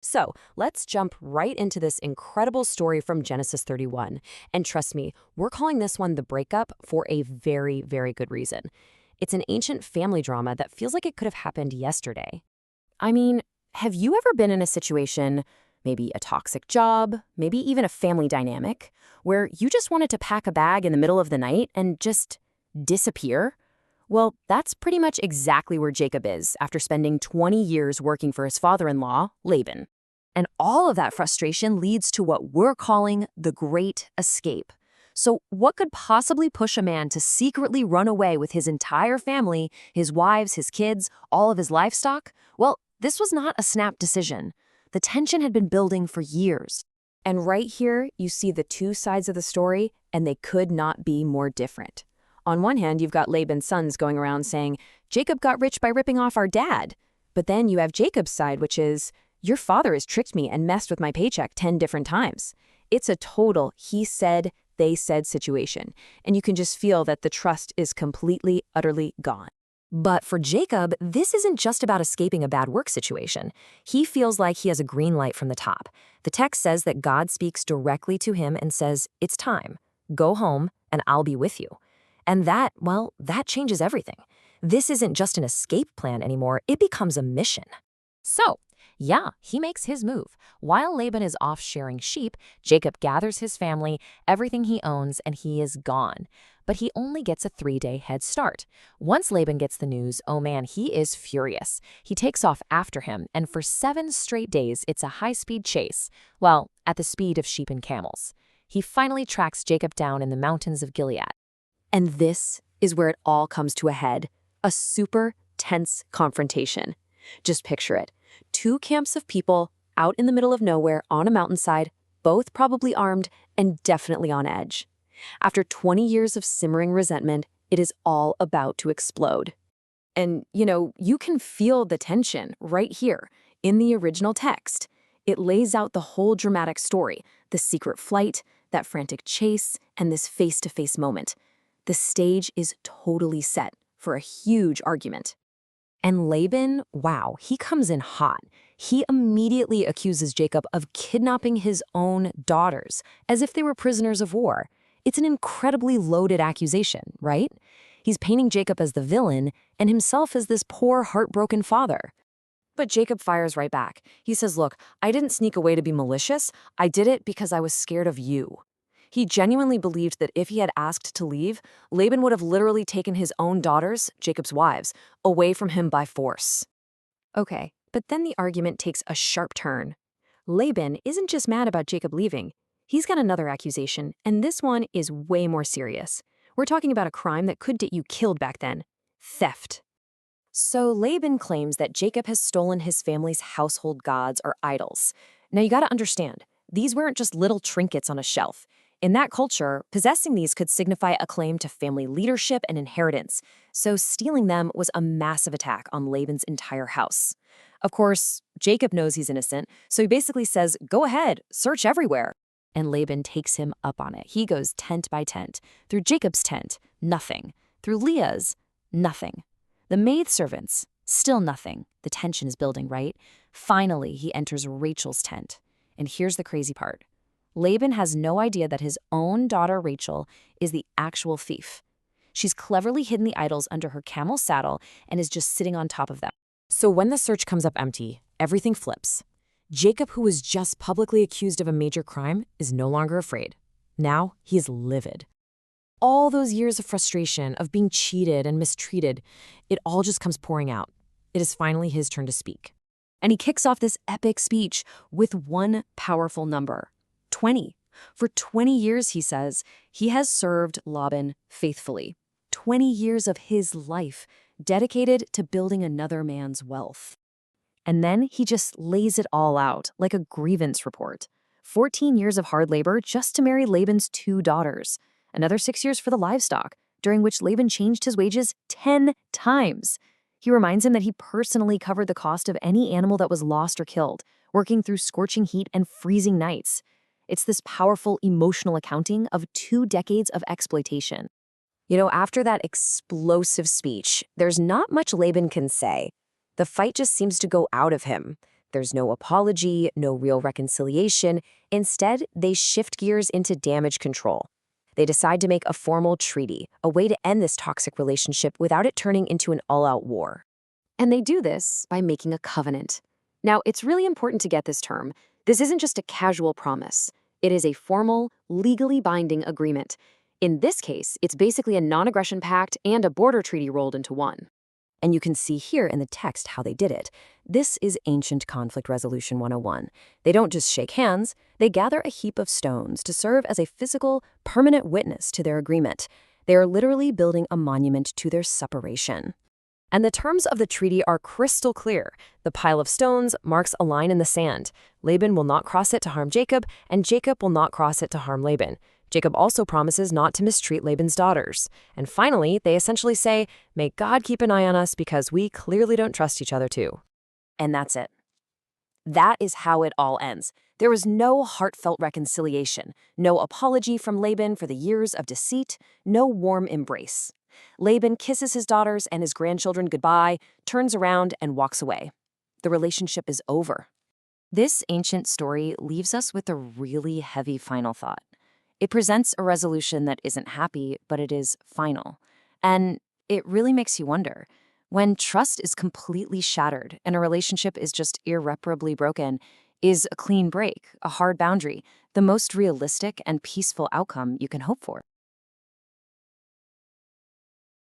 So let's jump right into this incredible story from Genesis 31. And trust me, we're calling this one the Breakup for a very, very good reason. It's an ancient family drama that feels like it could have happened yesterday. I mean, have you ever been in a situation, maybe a toxic job, maybe even a family dynamic, where you just wanted to pack a bag in the middle of the night and just disappear? Well, that's pretty much exactly where Jacob is after spending 20 years working for his father-in-law, Laban. And all of that frustration leads to what we're calling the Great Escape. So what could possibly push a man to secretly run away with his entire family, his wives, his kids, all of his livestock? Well, this was not a snap decision. The tension had been building for years. And right here, you see the two sides of the story, and they could not be more different. On one hand, you've got Laban's sons going around saying, Jacob got rich by ripping off our dad. But then you have Jacob's side, which is, your father has tricked me and messed with my paycheck 10 different times. It's a total he said, they said situation, and you can just feel that the trust is completely, utterly gone. But for Jacob, this isn't just about escaping a bad work situation. He feels like he has a green light from the top. The text says that God speaks directly to him and says, it's time. Go home, and I'll be with you. And that, well, that changes everything. This isn't just an escape plan anymore, it becomes a mission. So, yeah, he makes his move. While Laban is off shearing sheep, Jacob gathers his family, everything he owns, and he is gone. But he only gets a 3-day head start. Once Laban gets the news, oh man, he is furious. He takes off after him, and for 7 straight days, it's a high-speed chase. Well, at the speed of sheep and camels. He finally tracks Jacob down in the mountains of Gilead. And this is where it all comes to a head. A super tense confrontation. Just picture it. 2 camps of people out in the middle of nowhere on a mountainside, both probably armed and definitely on edge. After 20 years of simmering resentment, it is all about to explode. And, you can feel the tension right here in the original text. It lays out the whole dramatic story, the secret flight, that frantic chase, and this face-to-face moment. The stage is totally set for a huge argument. And Laban, wow, he comes in hot. He immediately accuses Jacob of kidnapping his own daughters, as if they were prisoners of war. It's an incredibly loaded accusation, right? He's painting Jacob as the villain and himself as this poor, heartbroken father. But Jacob fires right back. He says, look, I didn't sneak away to be malicious. I did it because I was scared of you. He genuinely believed that if he had asked to leave, Laban would have literally taken his own daughters, Jacob's wives, away from him by force. Okay, but then the argument takes a sharp turn. Laban isn't just mad about Jacob leaving. He's got another accusation, and this one is way more serious. We're talking about a crime that could get you killed back then. Theft. So Laban claims that Jacob has stolen his family's household gods or idols. Now you gotta understand, these weren't just little trinkets on a shelf. In that culture, possessing these could signify a claim to family leadership and inheritance, so stealing them was a massive attack on Laban's entire house. Of course, Jacob knows he's innocent, so he basically says, go ahead, search everywhere. And Laban takes him up on it. He goes tent by tent. Through Jacob's tent, nothing. Through Leah's, nothing. The maidservants, still nothing. The tension is building, right? Finally, he enters Rachel's tent. And here's the crazy part. Laban has no idea that his own daughter Rachel is the actual thief. She's cleverly hidden the idols under her camel's saddle and is just sitting on top of them. So when the search comes up empty, everything flips. Jacob, who was just publicly accused of a major crime, is no longer afraid. Now he is livid. All those years of frustration, of being cheated and mistreated, it all just comes pouring out. It is finally his turn to speak. And he kicks off this epic speech with one powerful number. 20. For 20 years, he says, he has served Laban faithfully. 20 years of his life dedicated to building another man's wealth. And then he just lays it all out like a grievance report. 14 years of hard labor just to marry Laban's 2 daughters. Another 6 years for the livestock, during which Laban changed his wages 10 times. He reminds him that he personally covered the cost of any animal that was lost or killed, working through scorching heat and freezing nights. It's this powerful emotional accounting of 2 decades of exploitation. After that explosive speech, there's not much Laban can say. The fight just seems to go out of him. There's no apology, no real reconciliation. Instead, they shift gears into damage control. They decide to make a formal treaty, a way to end this toxic relationship without it turning into an all-out war. And they do this by making a covenant. Now, it's really important to get this term. This isn't just a casual promise. It is a formal, legally binding agreement. In this case, it's basically a non-aggression pact and a border treaty rolled into one. And you can see here in the text how they did it. This is Ancient Conflict Resolution 101. They don't just shake hands, they gather a heap of stones to serve as a physical, permanent witness to their agreement. They are literally building a monument to their separation. And the terms of the treaty are crystal clear. The pile of stones marks a line in the sand. Laban will not cross it to harm Jacob, and Jacob will not cross it to harm Laban. Jacob also promises not to mistreat Laban's daughters. And finally, they essentially say, may God keep an eye on us because we clearly don't trust each other too. And that's it. That is how it all ends. There was no heartfelt reconciliation, no apology from Laban for the years of deceit, no warm embrace. Laban kisses his daughters and his grandchildren goodbye, turns around, and walks away. The relationship is over. This ancient story leaves us with a really heavy final thought. It presents a resolution that isn't happy, but it is final. And it really makes you wonder, when trust is completely shattered and a relationship is just irreparably broken, is a clean break, a hard boundary, the most realistic and peaceful outcome you can hope for?